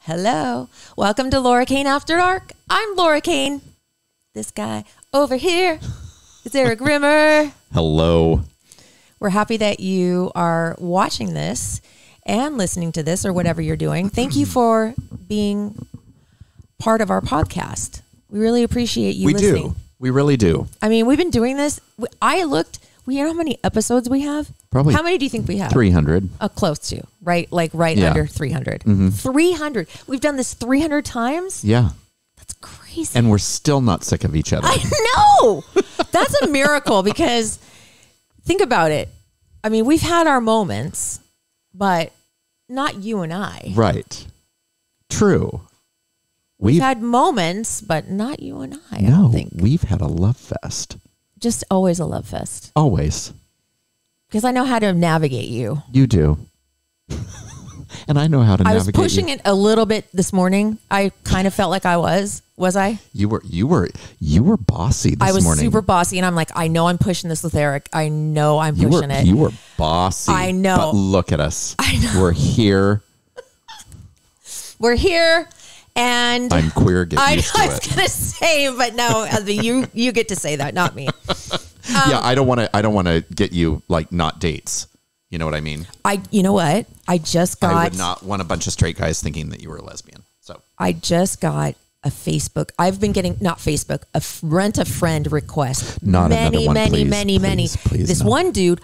Hello. Welcome to Laura Kane After Dark. I'm Laura Kane. This guy over here is Eric Rimmer. Hello. We're happy that you are watching this and listening to this or whatever you're doing. Thank you for being part of our podcast. We really appreciate you listening. We do. We really do. I mean, we've been doing this. I looked. You know how many episodes we have? Probably. How many do you think we have? 300. Close to, right? Like under 300. Mm-hmm. 300. We've done this 300 times? Yeah. That's crazy. And we're still not sick of each other. I know. That's a miracle because think about it. I mean, we've had our moments, but not you and I. Right. True. We've had moments, but not you and I No, don't think. We've had a love fest. Just always a love fest. Always. Because I know how to navigate you. You do. And I know how to navigate I was pushing it a little bit this morning. I kind of felt like I was. Was I? You were bossy this morning. I was super bossy, and I'm like, I know I'm pushing this with Eric. I know I'm pushing it. You were bossy. I know. But look at us. I know. We're here. We're here. And I'm queer. Get used to it. I was gonna say, but no, you get to say that, not me. Yeah, I don't want to get you like not dates. You know what I mean? You know what? I would not want a bunch of straight guys thinking that you were a lesbian. So I just got a Facebook. I've been getting not Facebook, a rent a friend request. Not another one, many. Please, this no. one dude,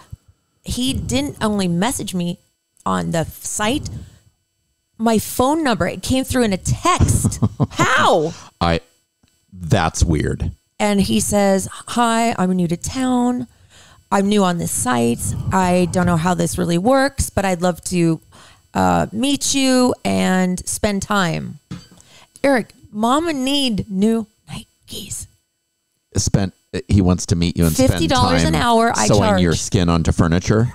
he didn't only message me on the site. My phone number, it came through in a text. How? That's weird. And he says, hi, I'm new to town. I'm new on this site. I don't know how this really works, but I'd love to meet you and spend time. Eric, Mama need new Nikes. He wants to meet you and spend time $50 an hour. I sewing charge your skin onto furniture.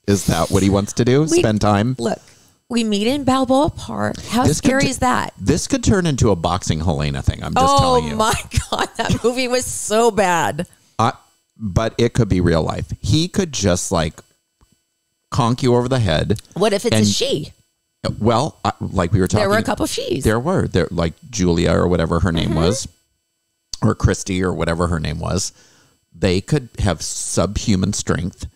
Is that what he wants to do? Spend time? Look, we meet in Balboa Park. How scary is that? This could turn into a boxing Helena thing. I'm just telling you. Oh my God, that movie was so bad. But it could be real life. He could just like conk you over the head. What if it's a she? Well, like we were talking. There were a couple she's. There like Julia or whatever her name was, or Christy or whatever her name was. They could have subhuman strength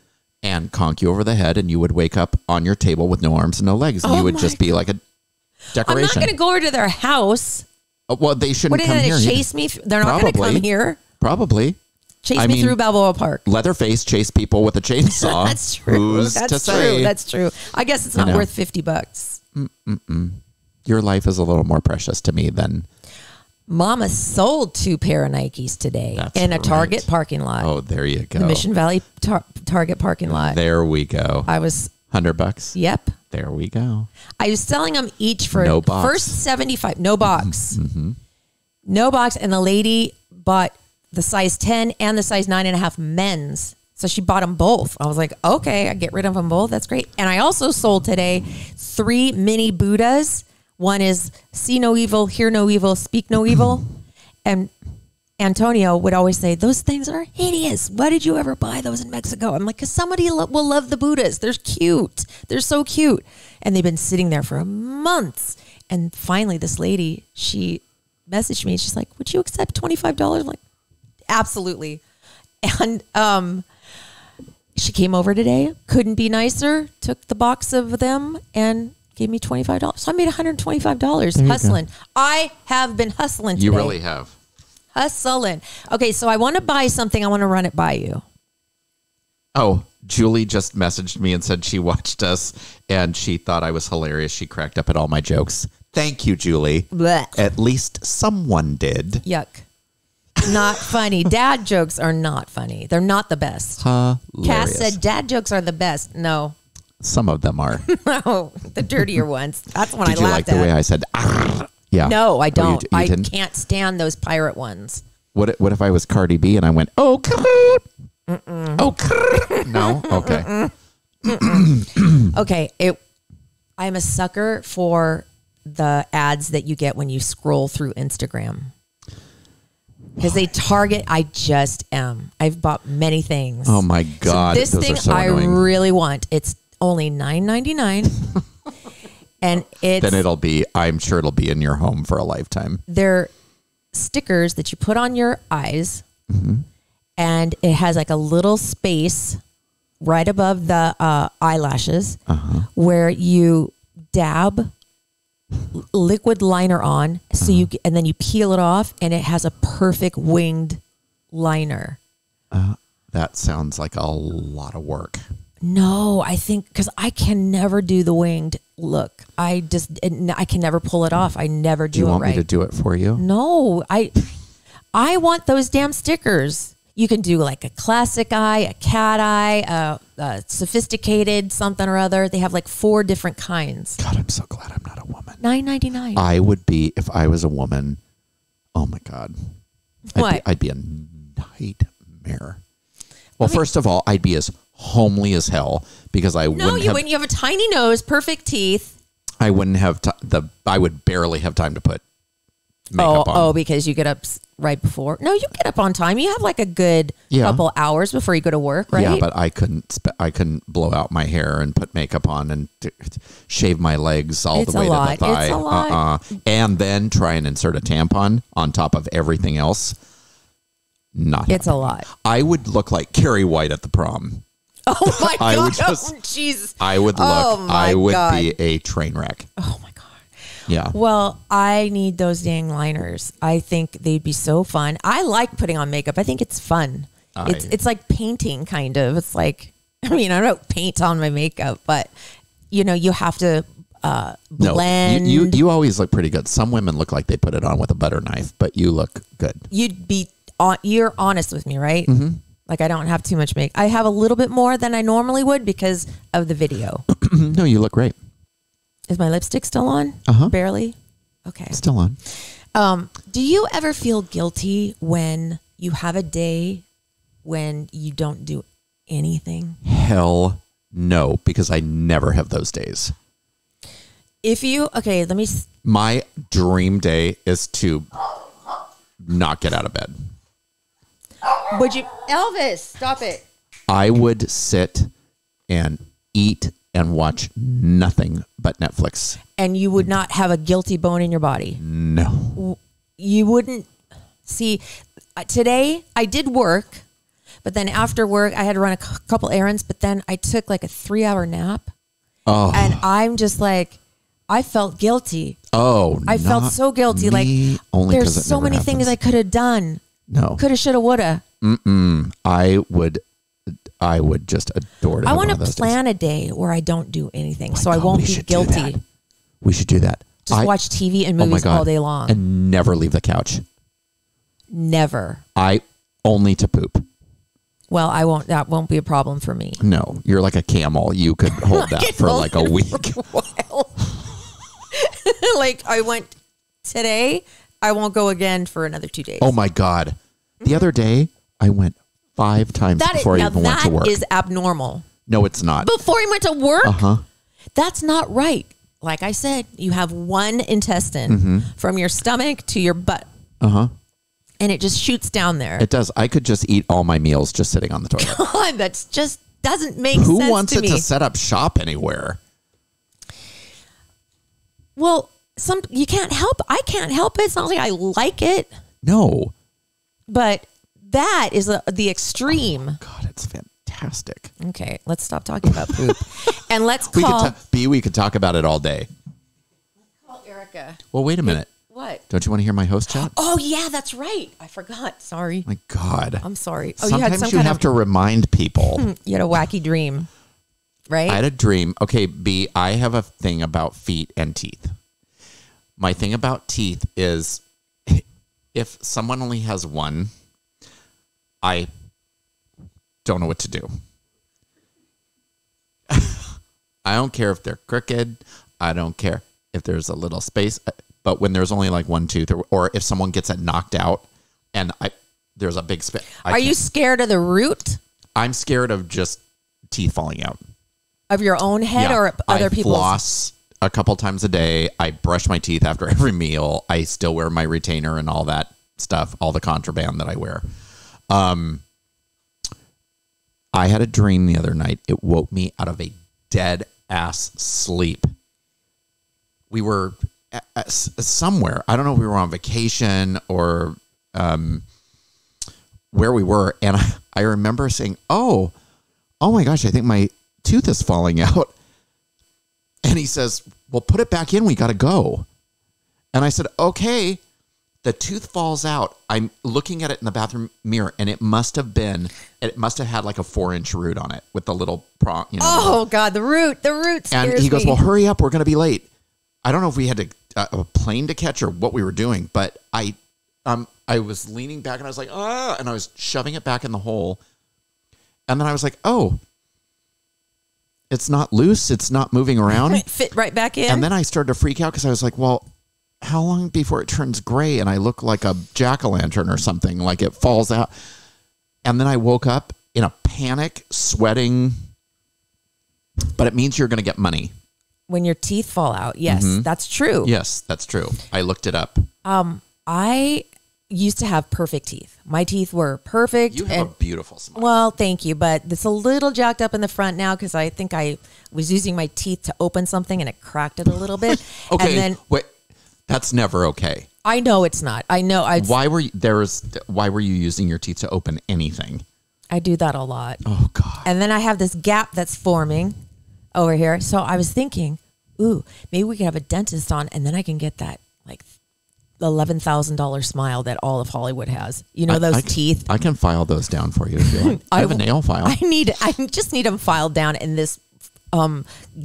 and conk you over the head, and you would wake up on your table with no arms and no legs, and you would just be like a decoration. I'm not going to go over to their house. Well, they shouldn't come here. What are they going to chase me? They're not going to come here. Probably. Chase me through Balboa Park. Leatherface chase people with a chainsaw. That's true. Who's to say? That's true. I guess it's not worth $50. Your life is a little more precious to me than... Mama sold 2 pair of Nikes today in a Target parking lot. Oh, there you go. The Mission Valley Target parking lot. There we go. I was... $100? Yep. There we go. I was selling them each for no box. First 75. No box. No box. And the lady bought the size 10 and the size 9.5 men's. So she bought them both. I was like, okay, I get rid of them both. That's great. And I also sold today 3 mini Buddhas. One is see no evil, hear no evil, speak no evil. And Antonio would always say, those things are hideous. Why did you ever buy those in Mexico? I'm like, because somebody will love the Buddhas. They're cute. They're so cute. And they've been sitting there for months. And finally, this lady, she messaged me. She's like, would you accept $25? I'm like, absolutely. And she came over today. Couldn't be nicer. Took the box of them and gave me $25. So I made $125 hustling. I have been hustling today. You really have. Hustling. Okay, so I want to buy something. I want to run it by you. Oh, Julie just messaged me and said she watched us and she thought I was hilarious. She cracked up at all my jokes. Thank you, Julie. Blech. At least someone did. Yuck. Not funny. Dad jokes are not funny. They're not the best. Hilarious. Cass said dad jokes are the best. No. Some of them are. No, the dirtier ones. That's when Did I you laughed like the way I said, yeah. No, I don't. You I didn't? can't stand those pirate ones. What if I was Cardi B and I went, oh, no? Okay. Okay. I'm a sucker for the ads that you get when you scroll through Instagram. Because they target, I just am. I've bought many things. Oh my God. So this those thing are so I annoying. really want. It's only $9.99. And I'm sure it'll be in your home for a lifetime. They're stickers that you put on your eyes, and it has like a little space right above the eyelashes where you dab liquid liner on, so and then you peel it off, and it has a perfect winged liner. That sounds like a lot of work. No, I think because I can never do the winged look. I can never pull it off. I never do it right. Do you want me to do it for you? No, I want those damn stickers. You can do like a classic eye, a cat eye, a sophisticated something or other. They have like 4 different kinds. God, I'm so glad I'm not a woman. $9.99. I would be, if I was a woman, oh my God. What? I'd be a nightmare. Well, first of all, I'd be as homely as hell because I wouldn't have... No, you wouldn't. You have a tiny nose, perfect teeth. I wouldn't have... I would barely have time to put makeup on. Oh, because you get up right before. No, you get up on time. You have like a good couple hours before you go to work, right? Yeah, but I couldn't blow out my hair and put makeup on and shave my legs all the way to the thigh. It's a lot. And then try and insert a tampon on top of everything else. It's a lot. I would look like Carrie White at the prom. Oh my God! Jeez. I would look. I would be a train wreck. Oh my God. Yeah. Well, I need those dang liners. I think they'd be so fun. I like putting on makeup. I think it's fun. It's like painting, kind of. It's like, I mean, I don't paint on my makeup, but you have to blend. No, you always look pretty good. Some women look like they put it on with a butter knife, but you look good. You're honest with me, right? Mm-hmm. Like I don't have too much makeup. I have a little bit more than I normally would because of the video. No, you look great. Is my lipstick still on? Barely? Okay. Still on. Do you ever feel guilty when you have a day when you don't do anything? Hell no, because I never have those days. My dream day is to not get out of bed. Would you, Elvis, stop it. I would sit and eat and watch nothing but Netflix. And you would not have a guilty bone in your body? No. You wouldn't. See, today I did work, but then after work I had to run a couple errands, but then I took like a 3-hour nap. Oh. And I'm just like, I felt guilty. Oh, I felt so guilty. Like there's so many things I could have done. No. Coulda, shoulda, woulda. I would just adore to I want to plan a day where I don't do anything, so I won't be guilty. We should do that. Just watch TV and movies all day long. And never leave the couch. Never. Only to poop. Well, I won't. That won't be a problem for me. No, you're like a camel. You could hold that for like a week. Like I went today, I won't go again for another 2 days. Oh my God. The other day, I went 5 times before I even went to work. That is abnormal. No, it's not. Before I went to work? That's not right. Like I said, you have one intestine from your stomach to your butt. And it just shoots down there. It does. I could just eat all my meals just sitting on the toilet. God, that's just doesn't make sense to me. Who wants it to set up shop anywhere? Well, you can't help. I can't help it. It's not like I like it. No. But that is the extreme. Oh God, it's fantastic. Okay, let's stop talking about poop. And let's call... We could talk about it all day. Let's call Erika. Well, wait a minute. What? Don't you want to hear my host chat? Oh, yeah, that's right. I forgot. Sorry. My God. I'm sorry. Oh, sometimes you have to remind people. You had a wacky dream, right? I had a dream. Okay, B, I have a thing about feet and teeth. My thing about teeth is if someone only has one, I don't know what to do. I don't care if they're crooked. I don't care if there's a little space. But when there's only like one tooth, or if someone gets it knocked out and there's a big space. Are you scared of the root? I'm scared of just teeth falling out. Of your own head or other people's? I floss a couple times a day. I brush my teeth after every meal. I still wear my retainer and all that stuff, all the contraband that I wear. I had a dream the other night. It woke me out of a dead ass sleep. we were somewhere. I don't know if we were on vacation or where we were. And I remember saying, oh my gosh, I think my tooth is falling out. And he says, well, put it back in. We got to go. And I said, okay. The tooth falls out. I'm looking at it in the bathroom mirror, and it must have had like a 4-inch root on it with the little prong. Oh God, the root scares And he goes, me. well, hurry up. We're going to be late. I don't know if we had a plane to catch or what we were doing, but I was leaning back and I was like, and I was shoving it back in the hole. And then I was like, oh, it's not loose. It's not moving around. It fit right back in. And then I started to freak out because I was like, well, how long before it turns gray and I look like a jack-o'-lantern or something, like it falls out? And then I woke up in a panic, sweating. But it means you're going to get money. When your teeth fall out. Yes, that's true. Yes, that's true. I looked it up. I used to have perfect teeth. My teeth were perfect. You have a beautiful smile. Well, thank you. But it's a little jacked up in the front now because I think I was using my teeth to open something and it cracked it a little bit. Okay, And then, wait. That's never okay. I know it's not. I know. Why were you using your teeth to open anything? I do that a lot. Oh God. And then I have this gap that's forming over here. So I was thinking, ooh, maybe we could have a dentist on and then I can get that like $11,000 smile that all of Hollywood has. You know, those teeth. I can file those down for you if you like. I have a nail file. I just need them filed down in this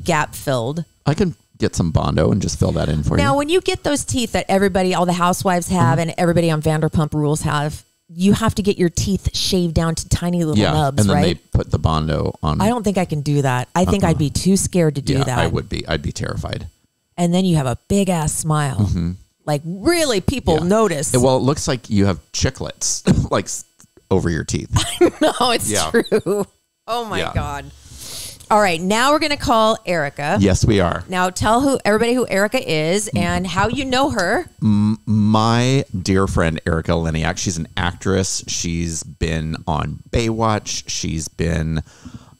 gap filled. I can get some Bondo and just fill that in for you. Now, when you get those teeth that all the housewives have and everybody on Vanderpump Rules have, you have to get your teeth shaved down to tiny little nubs, and then right? they put the Bondo on. I don't think I can do that. I think I'd be too scared to do that. I would be. I'd be terrified. And then you have a big ass smile. Like really people notice. Well, it looks like you have chiclets like over your teeth. No, it's true. Oh my God. All right, now we're going to call Erika. Yes, we are. Now tell everybody who Erika is and how you know her. My dear friend Erika Eleniak, she's an actress. She's been on Baywatch. She's been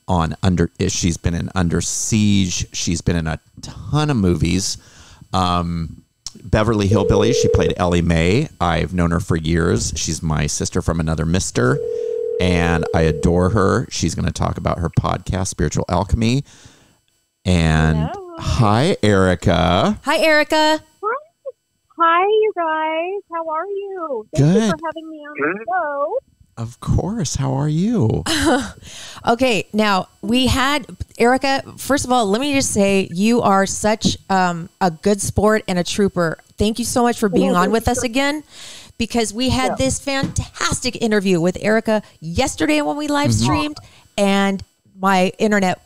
in Under Siege. She's been in a ton of movies. Beverly Hillbillies. She played Ellie Mae. I've known her for years. She's my sister from another mister. And I adore her. She's going to talk about her podcast, Spiritual Alchemy. And hi, Erika. Hi, Erika. Hi, you guys. How are you? Thank you for having me on the show. Of course. How are you? Okay. Now, we had Erika. First of all, let me just say you are such a good sport and a trooper. Thank you so much for being on with us again. Because we had this fantastic interview with Erika yesterday when we live streamed and my internet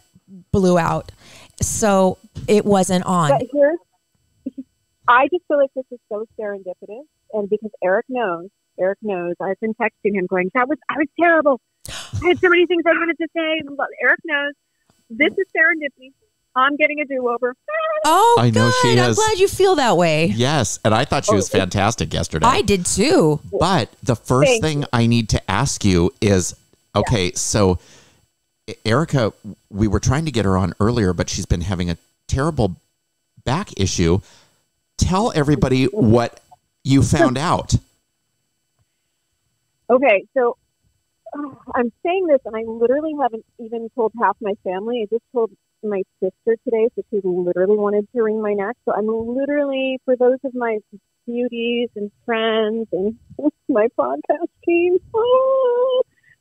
blew out. So it wasn't on. But I just feel like this is so serendipitous. And because Eric knows, I've been texting him going, I was terrible. I had so many things I wanted to say. But Eric knows this is serendipity. I'm getting a do-over. Oh, I know she I'm glad you feel that way. Yes, and I thought she was fantastic yesterday. I did too. But the first thing I need to ask you is, so Erika, we were trying to get her on earlier, but she's been having a terrible back issue. Tell everybody what you found out. Okay, so I'm saying this, and I literally haven't even told half my family. I just told my sister today, so she literally wanted to wring my neck. So I'm literally, for those of my beauties and friends and my podcast team,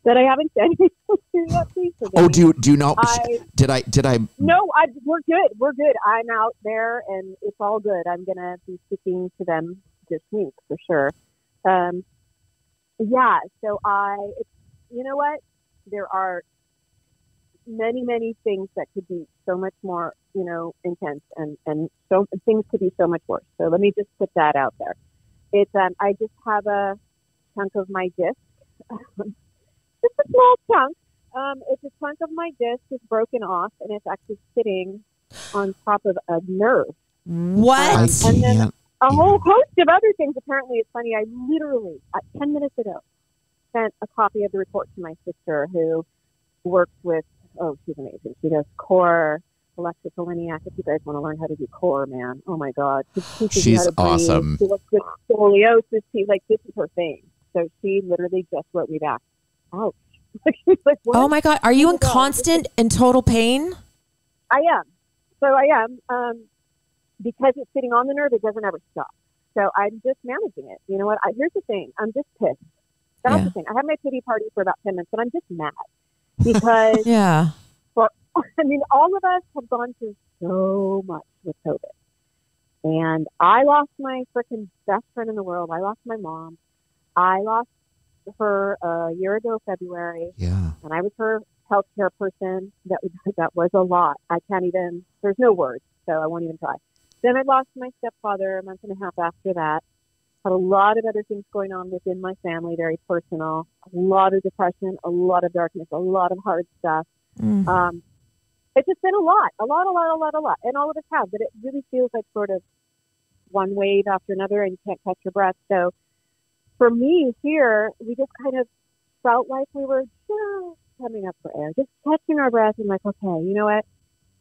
that I haven't said anything to yet, please forgive me. Do you know? Did I? No, we're good. We're good. I'm out there, and it's all good. I'm gonna be speaking to them this week for sure. So you know what? There are many, many things that could be so much more, intense and so things could be so much worse. So let me just put that out there. It's, I just have a chunk of my disc, just a small chunk. It's a chunk of my disc is broken off and it's actually sitting on top of a nerve. What? And then a whole host of other things. Apparently it's funny. I literally 10 minutes ago sent a copy of the report to my sister who works with, she's amazing. She does core Alexis Eleniak, if you guys want to learn how to do core, man. Oh my God. She's awesome. She looks with scoliosis. Like, this is her thing. So she literally just wrote me back. Ouch. She's like, what? Oh my God. Are you in constant and total pain? I am. So I am. Because it's sitting on the nerve, it doesn't ever stop. So I'm just managing it. You know what? Here's the thing. I'm just pissed. That's the thing. I had my pity party for about 10 minutes, but I'm just mad. Because, yeah. All of us have gone through so much with COVID. And I lost my freaking best friend in the world. I lost my mom. I lost her a year ago, February. Yeah. And I was her healthcare person. That was a lot. I can't even, there's no words, so I won't even try. Then I lost my stepfather a month and a half after that. Had a lot of other things going on within my family, very personal. A lot of depression, a lot of darkness, a lot of hard stuff. It's just been a lot. And all of us have, but it really feels like sort of one wave after another and you can't catch your breath. So for me here, we just kind of felt like we were just coming up for air, just catching our breath and like, okay, you know what?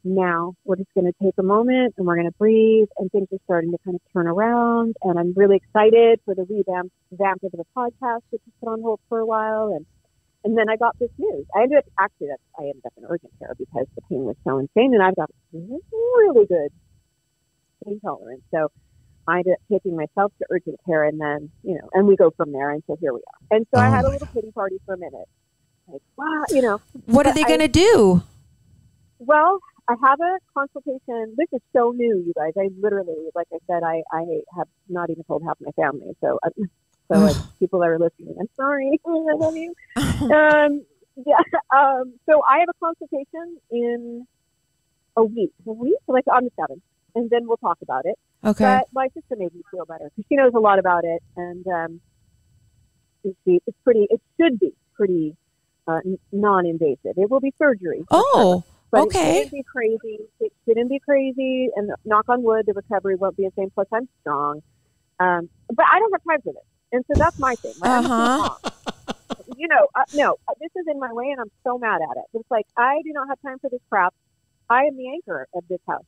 Now we're just going to take a moment and we're going to breathe, and things are starting to kind of turn around. And I'm really excited for the revamp of the podcast, which was put on hold for a while. And then I got this news. I ended up in urgent care because the pain was so insane, and I've got really good pain tolerance. So I ended up taking myself to urgent care, and then, and we go from there until here we are. And so I had a little pity party for a minute. Like, wow, What are they going to do? Well, I have a consultation. This is so new, you guys. I literally, like I said, I have not even told half my family. So people that are listening, I'm sorry. I love you. So I have a consultation in a week, like on the 7th, and then we'll talk about it. Okay. But my sister made me feel better because she knows a lot about it, and it should be pretty non-invasive. It will be surgery. Oh. But okay. It shouldn't be crazy. And knock on wood, the recovery won't be the same. Plus, I'm strong. But I don't have time for this. And so that's my thing. Right? No, this is in my way, and I'm so mad at it. It's like, I do not have time for this crap. I am the anchor of this house.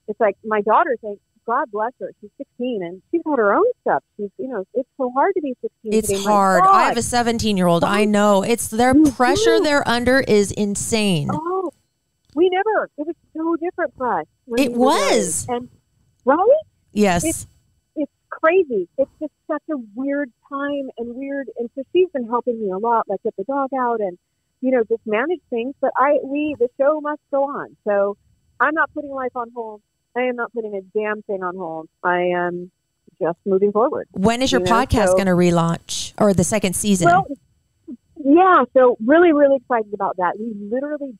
It's like my daughter saying, God bless her. She's 16, and she's got her own stuff. She's, it's so hard to be 16. It's today. hard. I have a 17-year-old. I know. It's their pressure they're under is insane. Oh. It was so different for us. It was. And, right? Yes. It's crazy. It's just such a weird time and And so she's been helping me a lot, like get the dog out and, just manage things. But the show must go on. So I'm not putting life on hold. I am not putting a damn thing on hold. I am just moving forward. When is your podcast going to relaunch, or the second season? Well, yeah. So really, really excited about that. We literally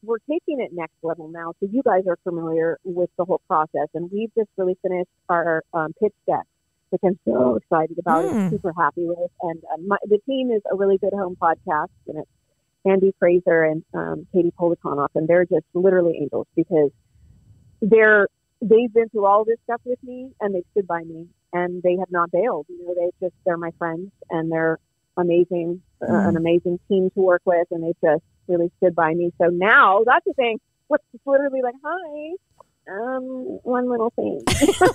we're taking it next level now. So you guys are familiar with the whole process, and we've just really finished our pitch deck, which I'm so excited about and super happy with. And the team is a really good home podcast, and it's Andy Fraser and Katie Polikonoff, and they're just literally angels because they've been through all this stuff with me, and they've stood by me, and they have not bailed. They're my friends, and they're amazing, an amazing team to work with, and they've just really stood by me. So now that's the thing. It's literally like, hi, one little thing,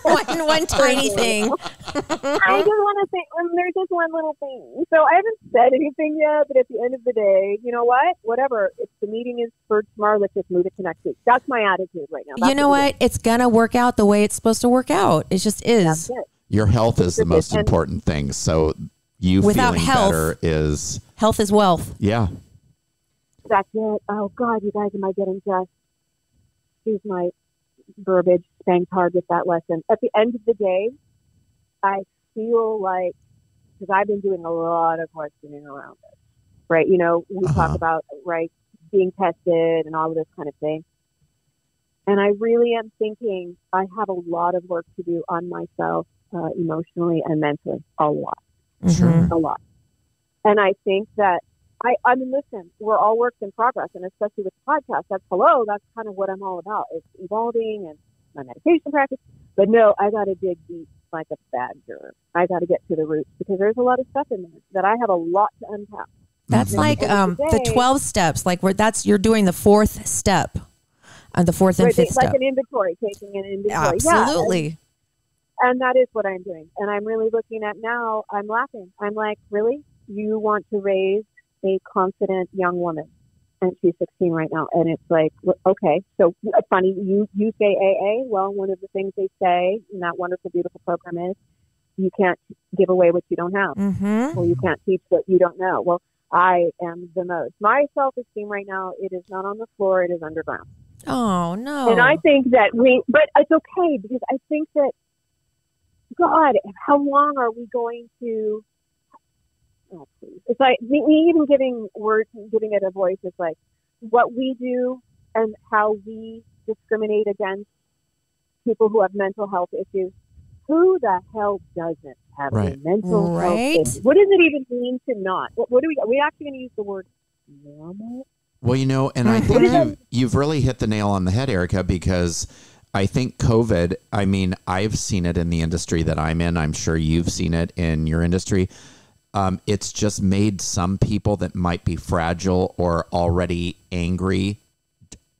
one tiny thing. I just want to say, there's just one little thing. So I haven't said anything yet, but at the end of the day, you know what? Whatever. If the meeting is for tomorrow, let's just move it to next week. That's my attitude right now. You know what? It's gonna work out the way it's supposed to work out. It just is. That's it. Your health is the most important thing. So you without feeling health, better is health is wealth. Yeah. That's it. Oh God, you guys, am I getting just? Excuse my verbiage, spanked hard with that lesson. At the end of the day, I feel like, because I've been doing a lot of questioning around this, right? We talk about, right, being tested and all of this kind of thing. And I really am thinking I have a lot of work to do on myself, emotionally and mentally. A lot. Sure. A lot. And I think that I mean, listen, we're all works in progress, and especially with the podcast, that's kind of what I'm all about. It's evolving and my meditation practice. But no, I got to dig deep like a badger. I got to get to the roots because there's a lot of stuff in there that I have a lot to unpack. That's like the 12 steps, like you're doing the 4th step. the fourth and Right, fifth like step. an inventory, taking an inventory. Absolutely. Yeah, and that is what I'm doing. And I'm really looking at now, I'm laughing. I'm like, really? You want to raise a confident young woman? And she's 16 right now. And it's like, okay, so funny, you say AA. Well, one of the things they say in that wonderful, beautiful program is you can't give away what you don't have. Mm-hmm. Or you can't teach what you don't know. Well, I am the most. My self-esteem right now, it is not on the floor, it is underground. Oh, no. And I think that but it's okay, because I think that, God, how long are we going to, oh, please. It's like, me even giving it a voice is like, what we do and how we discriminate against people who have mental health issues. Who the hell doesn't have a mental health issue? What does it even mean to not? What do we? Are we actually going to use the word normal? Well, and I think you've really hit the nail on the head, Erika, because I think COVID, I mean, I've seen it in the industry that I'm in. I'm sure you've seen it in your industry. It's just made some people that might be fragile or already angry.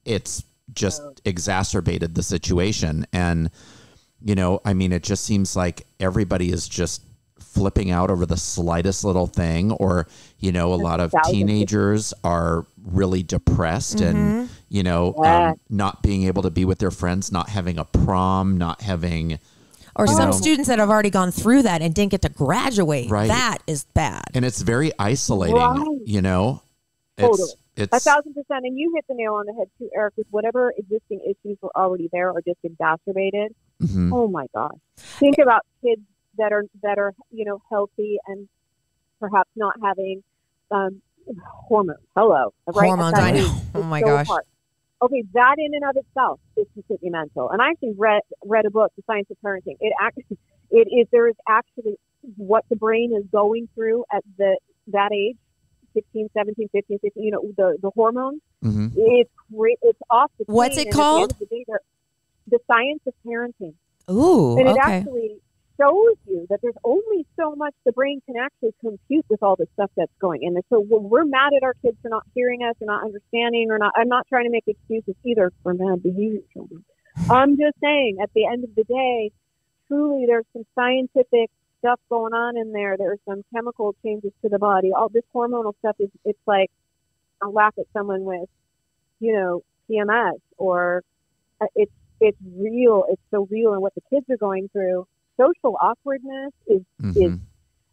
It's just exacerbated the situation. And, I mean, it just seems like everybody is just flipping out over the slightest little thing, or, a lot of teenagers are really depressed and, not being able to be with their friends, not having a prom, not having... Or some students that have already gone through that and didn't get to graduate. Right. That is bad. And it's very isolating, Totally. It's 1,000%. And you hit the nail on the head too, Eric, with whatever existing issues were already there or just exacerbated. Mm-hmm. Oh my gosh. Think about kids that are, healthy and perhaps not having hormones. Hello. Right? Hormones, I know. Oh my gosh. Hard. Okay, that in and of itself is completely mental. And I actually read a book, The Science of Parenting. There is actually what the brain is going through at that age, 16, 17, 15, 16, the hormones. Mm-hmm. It's great. It's off the chain. What's it called? At the end of the day, The Science of Parenting. Ooh, and it okay. actually shows you that there's only so much the brain can actually compute with all the stuff that's going in. And so when we're mad at our kids for not hearing us or not understanding I'm not trying to make excuses either for bad behavior children. I'm just saying at the end of the day, truly there's some scientific stuff going on in there. There's some chemical changes to the body. All this hormonal stuff it's like, I'll laugh at someone with, PMS or it's real. It's so real. And what the kids are going through, social awkwardness is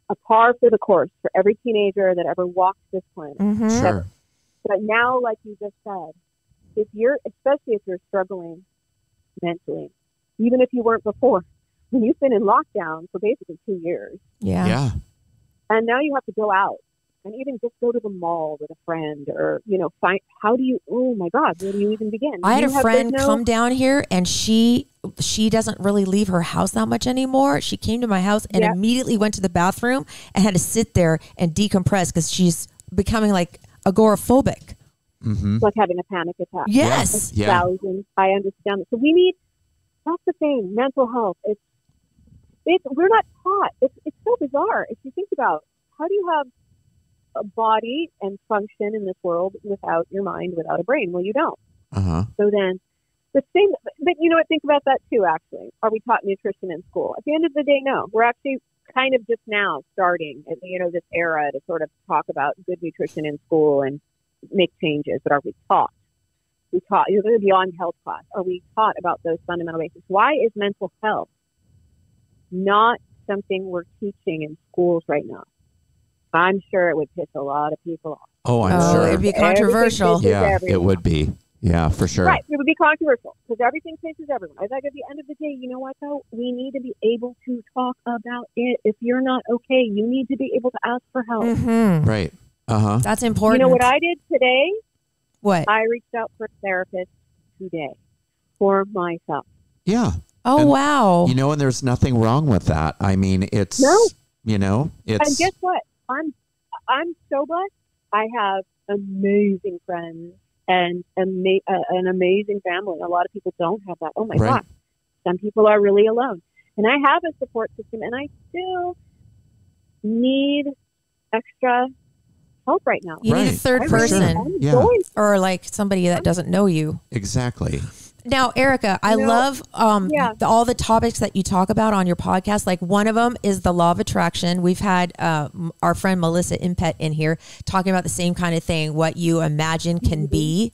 a par for the course for every teenager that ever walks this planet. Mm-hmm. Sure. But now, like you just said, especially if you're struggling mentally, even if you weren't before, when you've been in lockdown for basically 2 years. Yeah. And now you have to go out and even just go to the mall with a friend or, oh my God, where do you even begin? I had a friend come down here and she doesn't really leave her house that much anymore. She came to my house and immediately went to the bathroom and had to sit there and decompress because she's becoming like agoraphobic. Mm-hmm. Like having a panic attack. Yes. Yeah. I understand it. So that's the thing, mental health. We're not taught. It's so bizarre. If you think about how do you have a body and function in this world without your mind, without a brain? Well, you don't. Uh-huh. So then the thing, but you know what, think about that too, actually. Are we taught nutrition in school? At the end of the day, no. We're actually kind of just now starting, this era to sort of talk about good nutrition in school and make changes. But are we taught? You're going to be on health class. Are we taught about those fundamental basics? Why is mental health not something we're teaching in schools right now? I'm sure it would piss a lot of people off. Oh, I'm sure. It'd be controversial. Yeah, it would be. Yeah, for sure. Right. It would be controversial because everything pisses everyone. I think at the end of the day, you know what, though? We need to be able to talk about it. If you're not okay, you need to be able to ask for help. Mm-hmm. Right. Uh-huh. That's important. You know what I did today? What? I reached out for a therapist today for myself. Yeah. Oh, wow. And there's nothing wrong with that. I mean, it's, And it's... guess what? I'm so blessed. I have amazing friends and an amazing family. A lot of people don't have that. Oh my gosh. Some people are really alone. And I have a support system and I still need extra help right now. You need a Right. third I really person am Yeah. going- or like somebody that doesn't know you. Exactly. Now, Erika, I love Yeah. all the topics that you talk about on your podcast. Like one of them is the law of attraction. We've had our friend Melissa Impet in here talking about the same kind of thing, what you imagine can be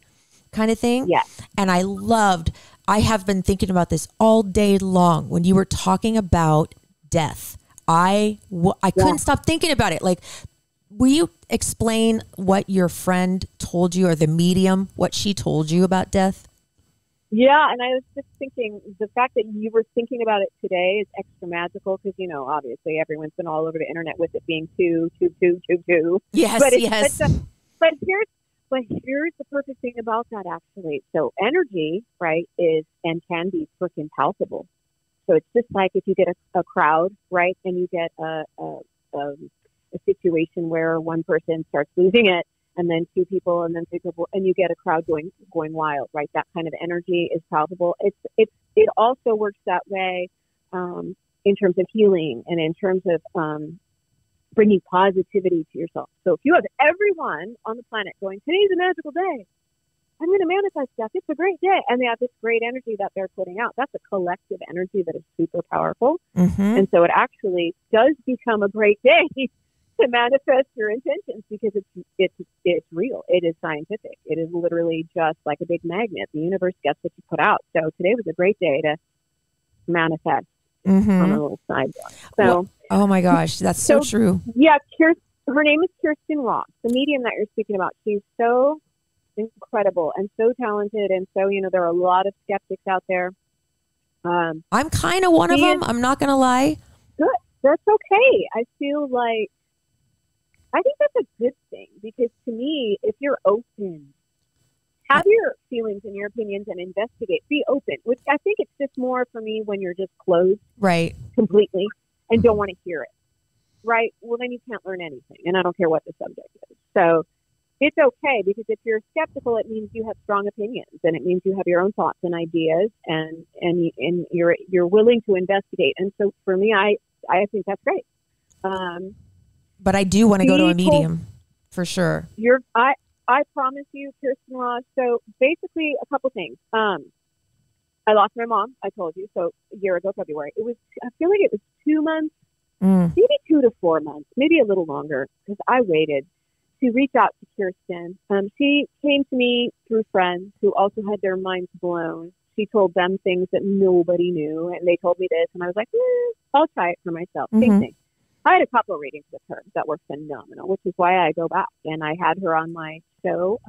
kind of thing. Yes. And I have been thinking about this all day long when you were talking about death. I couldn't stop thinking about it. Like, will you explain what your friend told you, or the medium, what she told you about death? Yeah, and I was just thinking, the fact that you were thinking about it today is extra magical because, obviously everyone's been all over the internet with it being 2, 2, 2, 2, 2. Yes, But yes. But here's the perfect thing about that, actually. So energy, right, is and can be freaking palpable. So it's just like if you get a crowd, right, and you get a situation where one person starts losing it, and then 2 people, and then 3 people, and you get a crowd going wild, right? That kind of energy is palpable. It also works that way in terms of healing and in terms of bringing positivity to yourself. So if you have everyone on the planet going, today's a magical day, I'm going to manifest stuff, it's a great day, and they have this great energy that they're putting out, that's a collective energy that is super powerful. Mm-hmm. And so it actually does become a great day to manifest your intentions because it's real. It is scientific. It is literally just like a big magnet. The universe gets what you put out. So today was a great day to manifest on a little sidebar. So, well, oh my gosh, that's so true. Yeah, her name is Kirsten Ross, the medium that you're speaking about. She's so incredible and so talented, and so there are a lot of skeptics out there. I'm kind of one of them. I'm not gonna lie. Good. That's okay. I feel like I think that's a good thing because to me, if you're open, have your feelings and your opinions and investigate. Be open, which I think it's just more for me when you're just closed Right. completely and don't want to hear it. Right? Well, then you can't learn anything, and I don't care what the subject is. So it's okay because if you're skeptical, it means you have strong opinions, and it means you have your own thoughts and ideas, and you're willing to investigate. And so for me, I think that's great. But I do want to go to a medium for sure. I promise you, Kirsten Ross. So basically, a couple things. I lost my mom. I told you so a year ago, February. I feel like it was 2 months, maybe 2 to 4 months, maybe a little longer, because I waited to reach out to Kirsten. She came to me through friends who also had their minds blown. She told them things that nobody knew, and they told me this, and I was like, I'll try it for myself. Same thing. I had a couple of readings with her that were phenomenal, which is why I go back. And I had her on my show,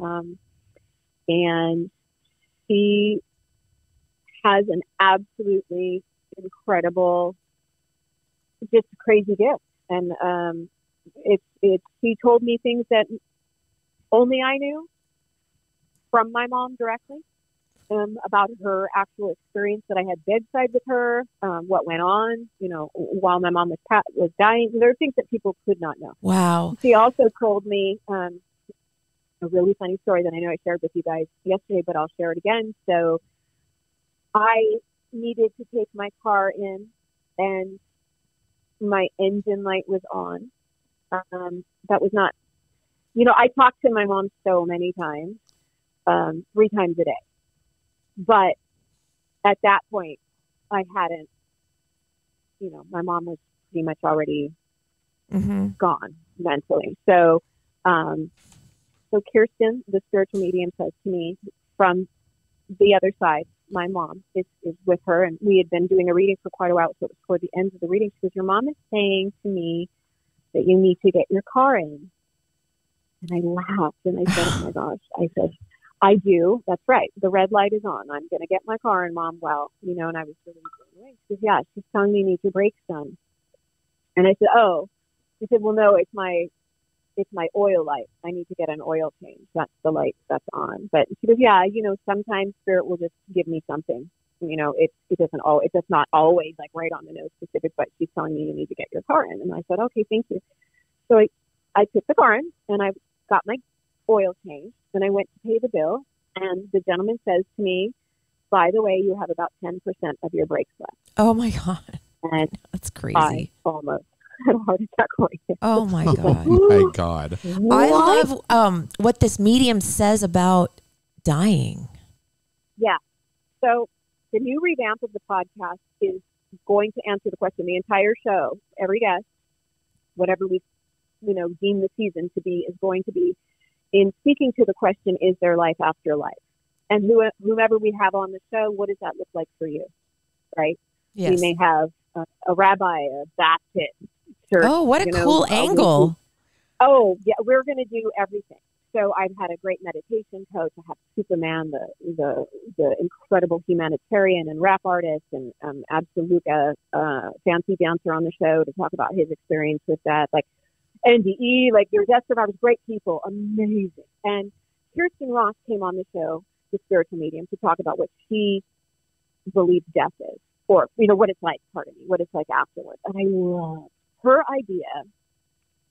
and she has an absolutely incredible, just crazy gift. And she told me things that only I knew from my mom directly. About her actual experience that I had bedside with her, what went on, while my mom was dying. There are things that people could not know. Wow. She also told me a really funny story that I know I shared with you guys yesterday, but I'll share it again. So I needed to take my car in, and my engine light was on. That was not, I talked to my mom so many times, 3 times a day. But at that point, I hadn't, my mom was pretty much already gone mentally. So Kirsten, the spiritual medium, says to me from the other side, my mom is with her, and we had been doing a reading for quite a while. So it was toward the end of the reading. She goes, your mom is saying to me that you need to get your car in. And I laughed and I said, oh my gosh, I said, I do. That's right. The red light is on. I'm going to get my car in, Mom. Well, and I was really blown away. She says, yeah, she's telling me you need your brakes done. And I said, oh. She said, well, no, it's my oil light. I need to get an oil change. That's the light that's on. But she goes, yeah, sometimes spirit will just give me something. It does not always like right on the nose specific, but she's telling me you need to get your car in. And I said, okay, thank you. So I took the car in, and I got my oil change, and I went to pay the bill, and the gentleman says to me, by the way, you have about 10% of your brakes left. Oh my God. And that's crazy. I had a heart attack right now. Oh my God. Oh my God. I love what this medium says about dying. Yeah. So the new revamp of the podcast is going to answer the question. The entire show, every guest, whatever we, deem the season to be, is going to be in speaking to the question, is there life after life? And whomever we have on the show, what does that look like for you? Right? Yes. We may have a rabbi, a Baptist church. Oh, what a cool angle. We're going to do everything. So I've had a great meditation coach. I have Superman, the incredible humanitarian and rap artist, and absolute fancy dancer on the show to talk about his experience with that. Like NDE, like your death survivors, great people, amazing. And Kirsten Ross came on the show, the spiritual medium, to talk about what she believes death is, or what it's like. Pardon me, what it's like afterwards. And I love her idea.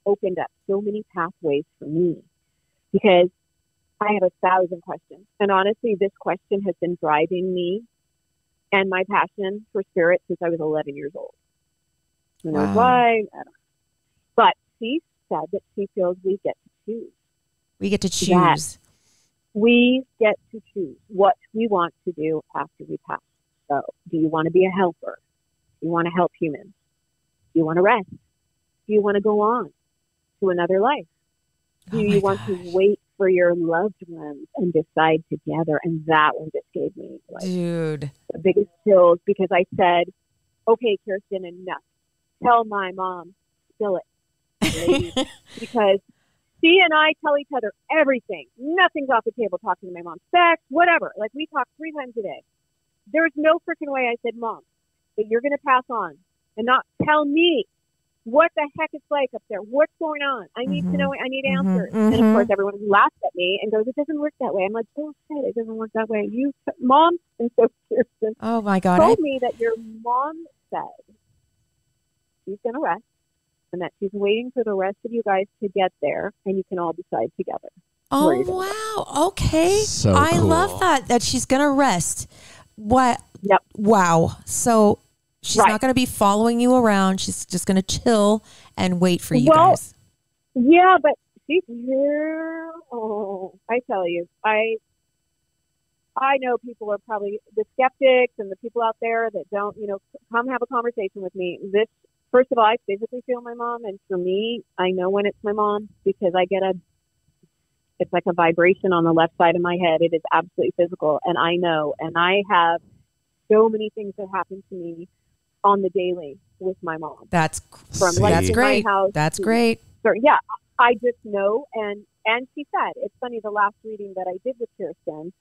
Opened up so many pathways for me, because I have 1,000 questions. And honestly, this question has been driving me and my passion for spirit since I was 11 years old. Who knows why? I don't know. But she said that she feels we get to choose. We get to choose. We get to choose what we want to do after we pass. So do you want to be a helper? Do you want to help humans? Do you want to rest? Do you want to go on to another life? Do you want to wait for your loved ones and decide together? And that one just gave me dude, the biggest chills, because I said, okay, Kirsten, enough. Tell my mom, spill it. Because she and I tell each other everything. Nothing's off the table talking to my mom. Sex, whatever. Like, we talk 3 times a day. There's no freaking way I said, Mom, that you're going to pass on and not tell me what the heck it's like up there. What's going on? I need to know. I need answers. And of course, everyone laughs at me and goes, it doesn't work that way. I'm like, bullshit, it doesn't work that way. You, Mom, and so Kirsten oh my God, told me that your mom said she's going to rest and that she's waiting for the rest of you guys to get there, and you can all decide together. Oh, wow. Okay. So I cool. love that she's going to rest. What? Yep. Wow. So she's not going to be following you around. She's just going to chill and wait for you guys. Yeah, but she's here. Oh, I tell you, I know people are probably the skeptics and the people out there that don't, come have a conversation with me. First of all, I physically feel my mom. And for me, I know when it's my mom, because I get it's like a vibration on the left side of my head. It is absolutely physical. And I know, and I have so many things that happen to me on the daily with my mom. That's great. My house that's great. So, yeah, I just know. And she said, it's funny, the last reading that I did with Kirsten,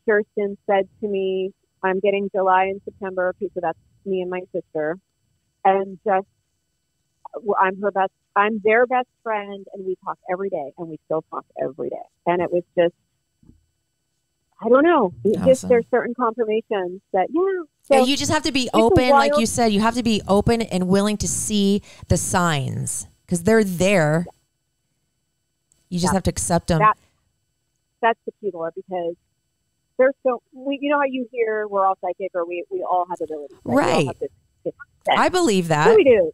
Kirsten said to me, I'm getting July and September, so that's me and my sister. And I'm their best friend, and we talk every day, and we still talk every day. And it was just, I don't know. Awesome. There's certain confirmations that, So you just have to be open, like you said. You have to be open and willing to see the signs, because they're there. You just have to accept them. That's the key, Laura, because there's you know how you hear we're all psychic, or we all have abilities. Right. I believe that. Yeah, we do.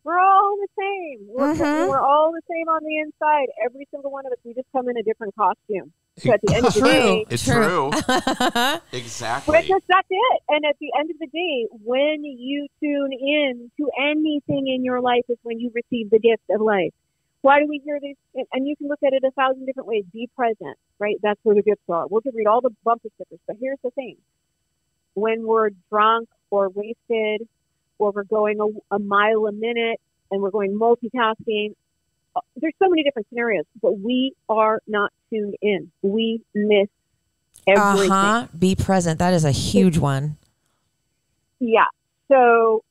We're all the same. We're all the same on the inside. Every single one of us. We just come in a different costume. So at the end of the day, it's true. Exactly. That's it. And at the end of the day, when you tune in to anything in your life, is when you receive the gift of life. Why do we hear these? And you can look at it 1,000 different ways. Be present, right? That's where the gifts are. We can read all the bumper stickers, but here's the thing: when we're drunk or wasted, or we're going a mile a minute and we're going multitasking, there's so many different scenarios, but we are not tuned in. We miss everything. Be present. That is a huge one. Yeah. So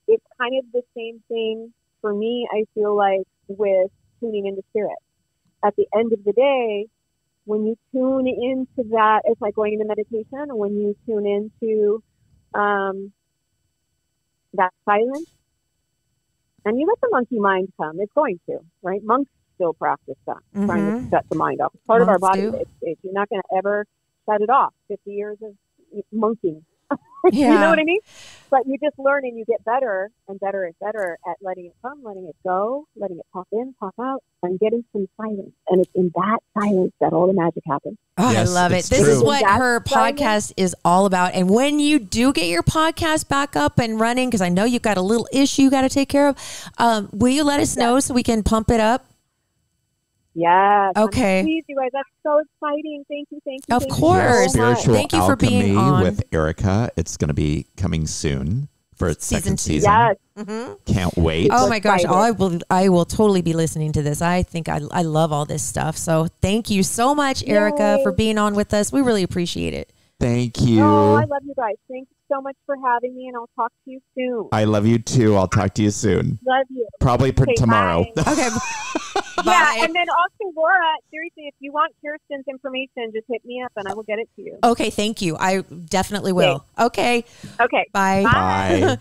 it's kind of the same thing for me, I feel like, with tuning into spirit. At the end of the day, when you tune into that, it's like going into meditation. When you tune into that silence, and you let the monkey mind come, it's going to, right? Monks still practice that, trying to shut the mind off. It's part of our body. You're not going to ever shut it off. 50 years of monking Yeah. You know what I mean? But you just learn and you get better and better and better at letting it come, letting it go, letting it pop in, pop out, and getting some silence. And it's in that silence that all the magic happens. Oh, Yes, I love it. it's This true. is what That's her silence. podcast is all about. And when you do get your podcast back up and running, because I know you've got a little issue you got to take care of, will you let us know so we can pump it up? Yes. Okay. Please, you guys. That's so exciting. Thank you. Thank you. Of thank you course. so much. Spiritual Thank you for Alchemy being on. with Erika. It's going to be coming soon for its Season second 2. season. Yes. Can't wait. Oh my gosh. excited. I will totally be listening to this. I think I love all this stuff. So thank you so much, Erika, Yay. for being on with us. We really appreciate it. Thank you. Oh, I love you guys. Thank you so much for having me, and I'll talk to you soon. I love you too. I'll talk to you soon. Love you. Probably Okay, tomorrow. bye. Okay. Yeah, Bye. and then also, Laura, seriously, if you want Kirsten's information, just hit me up and I will get it to you. Okay. Thank you. I definitely will. Okay. Okay. Bye. Bye.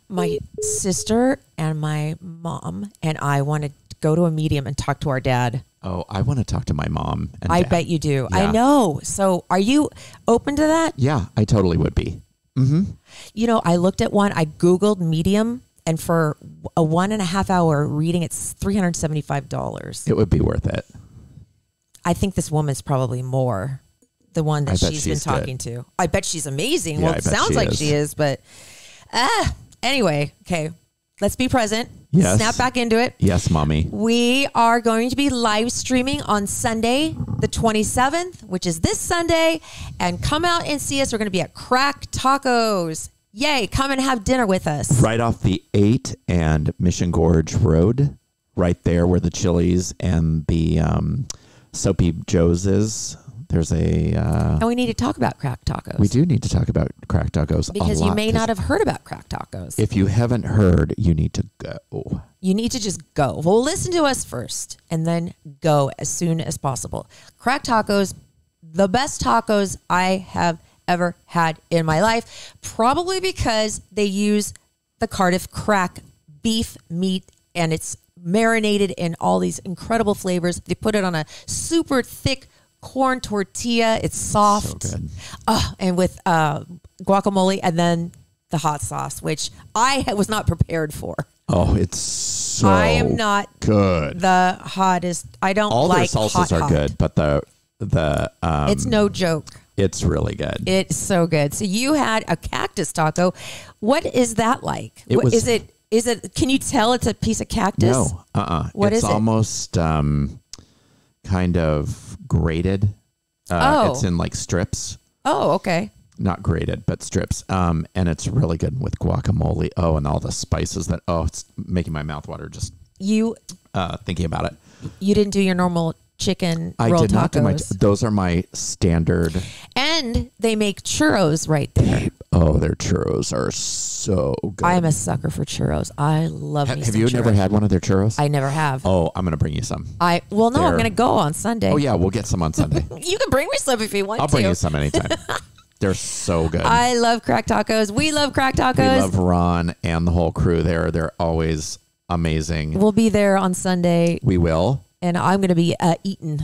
My sister and my mom and I want to go to a medium and talk to our dad. Oh, I want to talk to my mom. And I dad. bet you do. Yeah. I know. So are you open to that? Yeah, I totally would be. Mm-hmm. You know, I looked at one, I Googled medium, and for a 1.5 hour reading, it's $375. It would be worth it. I think this woman's probably more. The one that I bet she's been she's talking to. I bet she's amazing. Yeah, Well, I it bet sounds she like is. she is, but anyway, okay. Let's be present. Yes. Snap back into it. Yes, mommy. We are going to be live streaming on Sunday, the 27th, which is this Sunday. And come out and see us. We're going to be at Crack Tacos. Yay. Come and have dinner with us. Right off the 8 and Mission Gorge Road, right there where the Chili's and the Soapy Joe's is. There's a... And we need to talk about Crack Tacos. we do need to talk about Crack Tacos Because a lot, you may 'cause not have heard about Crack Tacos. If you haven't heard, you need to go. You need to just go. Well, listen to us first and then go as soon as possible. Crack Tacos, the best tacos I have ever had in my life, probably because they use the Cardiff crack beef meat and it's marinated in all these incredible flavors. They put it on a super thick corn tortilla. It's soft. So good. And with guacamole and then the hot sauce, which I was not prepared for. Oh, it's so I am not good. the hottest. I don't All like their salsas are hot. good, but the It's no joke. it's really good. It's so good. So you had a cactus taco. What is that like? It What- was- is it? Can you tell it's a piece of cactus? No, What it's is it? almost kind of grated. Oh. It's in like strips, Oh, okay. not grated, but strips. And it's really good with guacamole. Oh, and all the spices that. Oh, it's making my mouth water just You thinking about it. you didn't do your normal chicken I roll did not do my. tacos, Those are my standard. and they make churros right there. Oh, their churros are so good. I am a sucker for churros. I love. me Have some you never churros. had one of their churros? I never have. Oh, I'm gonna bring you some. I'm They're- going to go on Sunday. Oh yeah, we'll get some on Sunday. You can bring me some if you want I'll to. bring you some anytime. They're so good. I love crack tacos. We love crack tacos. We love Ron and the whole crew there. They're always amazing. We'll be there on Sunday, We will. and I'm going to be eating.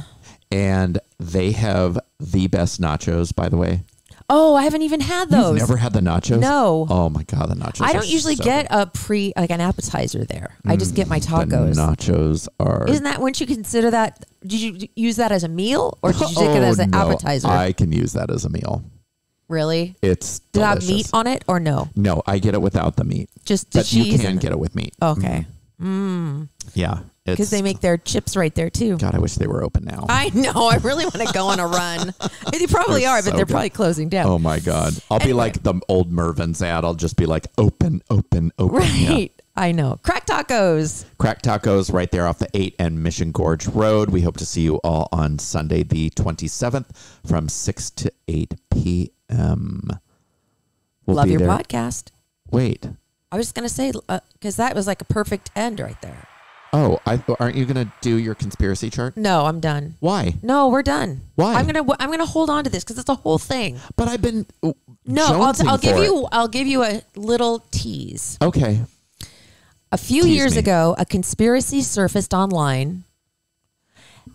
And they have the best nachos, by the way. Oh, I haven't even had those. You've never had the nachos? No. Oh my God, the nachos. I don't are usually so get good. an appetizer there. I just get my tacos. The nachos are. Isn't that, wouldn't you consider that, did you use that as a meal or did you take it as an no. appetizer? I can use that as a meal. Really? It's Did it have delicious. meat on it or no? No, I get it without the meat. Just the But cheese? you can and- get it with meat. Okay. Yeah. Because they make their chips right there too. God, I wish they were open now. I know. I really want to go on a run. They probably They're are, but so they're good. probably closing down. Oh my God. I'll be Anyway. like the old Mervin's ad. I'll just be like, open, open, open. Yeah. Right. I know. Crack tacos. Crack Tacos right there off the 8 and Mission Gorge Road. We hope to see you all on Sunday, the 27th from 6 to 8 p.m. We'll Love be your there. podcast. Wait. I was just going to say, because that was like a perfect end right there. Oh, aren't you going to do your conspiracy chart? No, I'm done. Why? No, we're done. Why? I'm gonna hold on to this because it's a whole thing. But I've been No, jonesing I'll give for you. I'll give you a little tease. it. Okay. A few Tease years me. ago, a conspiracy surfaced online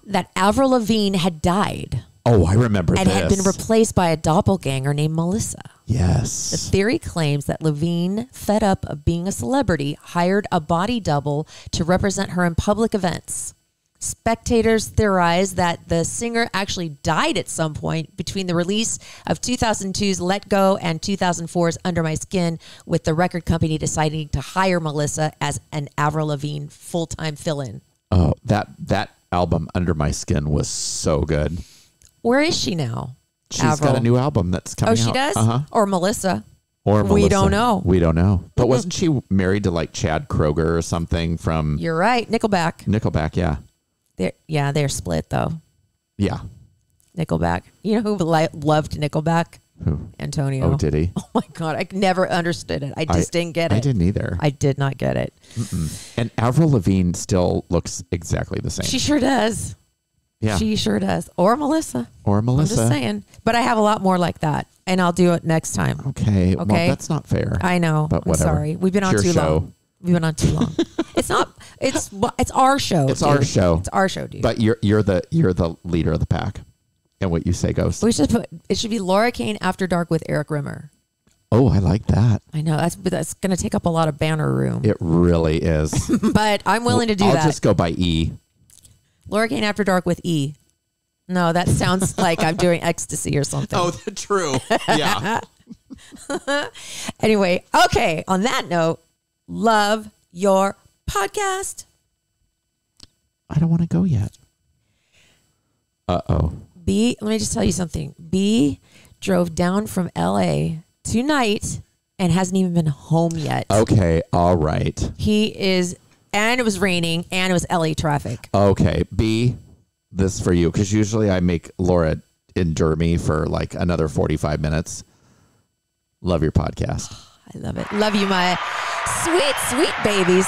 that Avril Lavigne had died. Oh, I remember and this. had been replaced by a doppelganger named Melissa. Yes. The theory claims that Levine, fed up of being a celebrity, hired a body double to represent her in public events. Spectators theorize that the singer actually died at some point between the release of 2002's Let Go and 2004's Under My Skin, with the record company deciding to hire Melissa as an Avril Lavigne full-time fill-in. Oh, that album Under My Skin was so good. Where is she now? She's Avril. got a new album that's coming out. Oh, she does? Uh-huh. Or Melissa? Or Melissa. We don't know. We don't know. But wasn't she married to like Chad Kroeger or something from You're right. Nickelback. Nickelback? Yeah. They're split, though. Yeah. Nickelback. You know who loved Nickelback? Who? Antonio. Oh, did he? Oh, my God. I never understood it. I just didn't get it. I didn't either. I did not get it. And Avril Lavigne still looks exactly the same. She sure does. Yeah. She sure does. Or Melissa. Or Melissa. I'm just saying. But I have a lot more like that, and I'll do it next time. Okay. Well, that's not fair. I know. But I'm whatever. sorry. We've been on It's too your show. long. We've been on too long. It's not. It's our show. It's our show. It's our show, dude. But you're the leader of the pack, and what you say goes. We should put. It should be Laura Kane After Dark with Eric Rimmer. Oh, I like that. I know that's going to take up a lot of banner room. It really is. But I'm willing to do that. I'll just go by E. Laura Kane After Dark with E. No, that sounds like I'm doing ecstasy or something. Oh, true. Yeah. Anyway, okay. On that note, love your podcast. I don't want to go yet. Uh-oh. B, let me just tell you something. B drove down from LA tonight and hasn't even been home yet. Okay. All right. He is, and it was raining and it was LA traffic. Okay. B, this for you, because usually I make Laura endure me for like another 45 minutes. Love your podcast. I love it. Love you, my sweet, sweet babies.